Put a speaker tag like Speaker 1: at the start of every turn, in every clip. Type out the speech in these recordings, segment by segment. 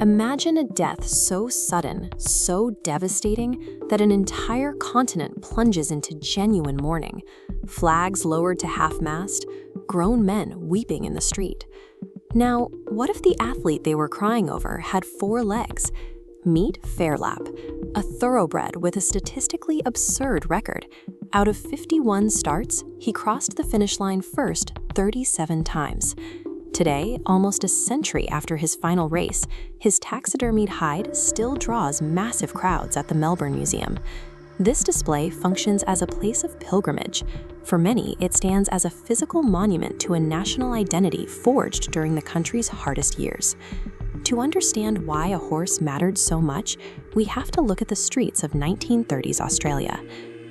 Speaker 1: Imagine a death so sudden, so devastating, that an entire continent plunges into genuine mourning. Flags lowered to half-mast, grown men weeping in the street. Now, what if the athlete they were crying over had 4 legs? Meet Phar, a thoroughbred with a statistically absurd record. Out of 51 starts, he crossed the finish line first 37 times. Today, almost a century after his final race, his taxidermied hide still draws massive crowds at the Melbourne Museum. This display functions as a place of pilgrimage. For many, it stands as a physical monument to a national identity forged during the country's hardest years. To understand why a horse mattered so much, we have to look at the streets of 1930s Australia.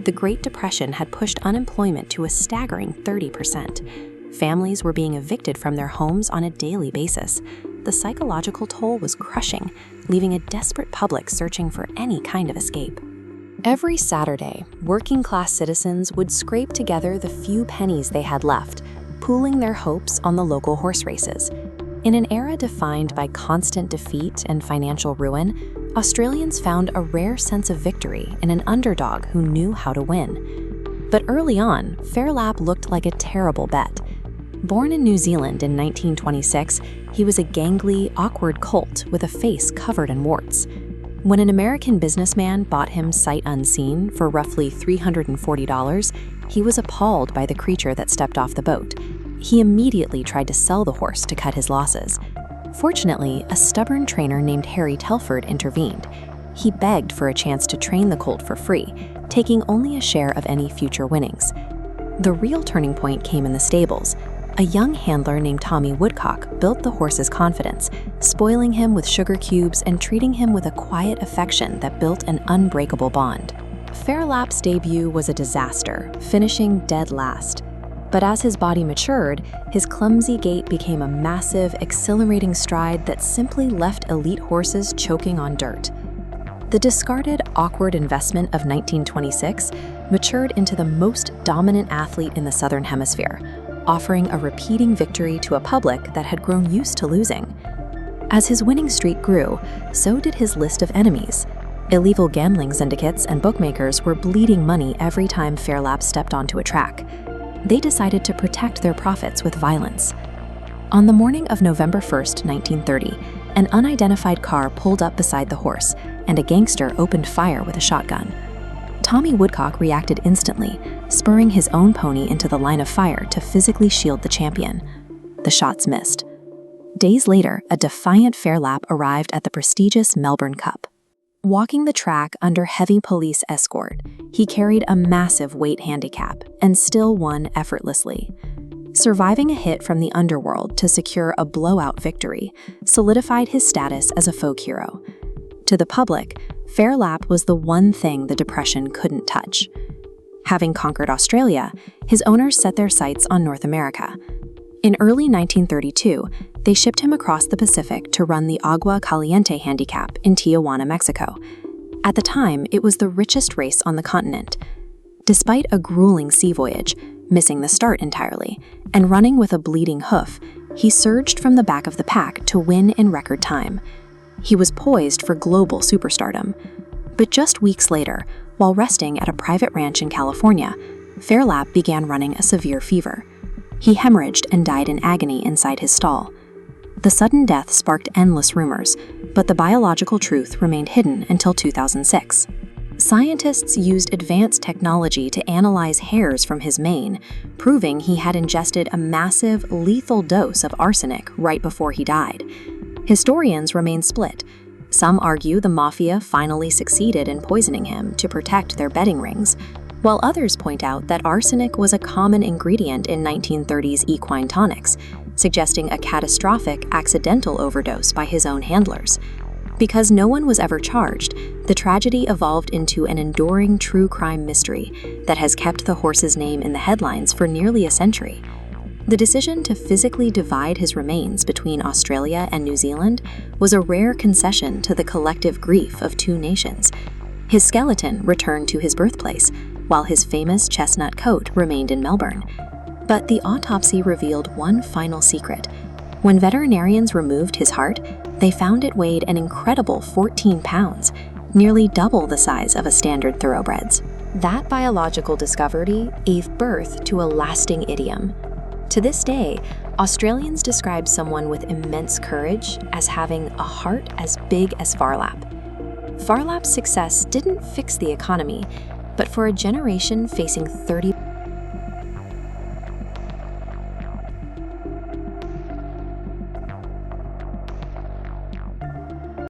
Speaker 1: The Great Depression had pushed unemployment to a staggering 30%. Families were being evicted from their homes on a daily basis. The psychological toll was crushing, leaving a desperate public searching for any kind of escape. Every Saturday, working-class citizens would scrape together the few pennies they had left, pooling their hopes on the local horse races. In an era defined by constant defeat and financial ruin, Australians found a rare sense of victory in an underdog who knew how to win. But early on, Phar looked like a terrible bet. Born in New Zealand in 1926, he was a gangly, awkward colt with a face covered in warts. When an American businessman bought him sight unseen for roughly $340, he was appalled by the creature that stepped off the boat. He immediately tried to sell the horse to cut his losses. Fortunately, a stubborn trainer named Harry Telford intervened. He begged for a chance to train the colt for free, taking only a share of any future winnings. The real turning point came in the stables. A young handler named Tommy Woodcock built the horse's confidence, spoiling him with sugar cubes and treating him with a quiet affection that built an unbreakable bond. Phar debut was a disaster, finishing dead last. But as his body matured, his clumsy gait became a massive, exhilarating stride that simply left elite horses choking on dirt. The discarded, awkward investment of 1926 matured into the most dominant athlete in the Southern Hemisphere, offering a repeating victory to a public that had grown used to losing. As his winning streak grew, so did his list of enemies. Illegal gambling syndicates and bookmakers were bleeding money every time Phar stepped onto a track. They decided to protect their profits with violence. On the morning of November 1st, 1930, an unidentified car pulled up beside the horse, and a gangster opened fire with a shotgun. Tommy Woodcock reacted instantly, spurring his own pony into the line of fire to physically shield the champion. The shots missed. Days later, a defiant Phar arrived at the prestigious Melbourne Cup. Walking the track under heavy police escort, he carried a massive weight handicap and still won effortlessly. Surviving a hit from the underworld to secure a blowout victory solidified his status as a folk hero. To the public, Phar was the one thing the Depression couldn't touch. Having conquered Australia, his owners set their sights on North America. In early 1932, they shipped him across the Pacific to run the Agua Caliente Handicap in Tijuana, Mexico. At the time, it was the richest race on the continent. Despite a grueling sea voyage, missing the start entirely, and running with a bleeding hoof, he surged from the back of the pack to win in record time. He was poised for global superstardom. But just weeks later, while resting at a private ranch in California, Phar began running a severe fever. He hemorrhaged and died in agony inside his stall. The sudden death sparked endless rumors, but the biological truth remained hidden until 2006. Scientists used advanced technology to analyze hairs from his mane, proving he had ingested a massive, lethal dose of arsenic right before he died. Historians remain split. Some argue the mafia finally succeeded in poisoning him to protect their betting rings, while others point out that arsenic was a common ingredient in 1930s equine tonics, suggesting a catastrophic accidental overdose by his own handlers. Because no one was ever charged, the tragedy evolved into an enduring true crime mystery that has kept the horse's name in the headlines for nearly a century. The decision to physically divide his remains between Australia and New Zealand was a rare concession to the collective grief of two nations. His skeleton returned to his birthplace, while his famous chestnut coat remained in Melbourne. But the autopsy revealed one final secret. When veterinarians removed his heart, They found it weighed an incredible 14 pounds, nearly double the size of a standard thoroughbred's. That biological discovery gave birth to a lasting idiom. To this day, Australians describe someone with immense courage as having a heart as big as Phar Lap. Phar Lap's success didn't fix the economy, but for a generation facing 30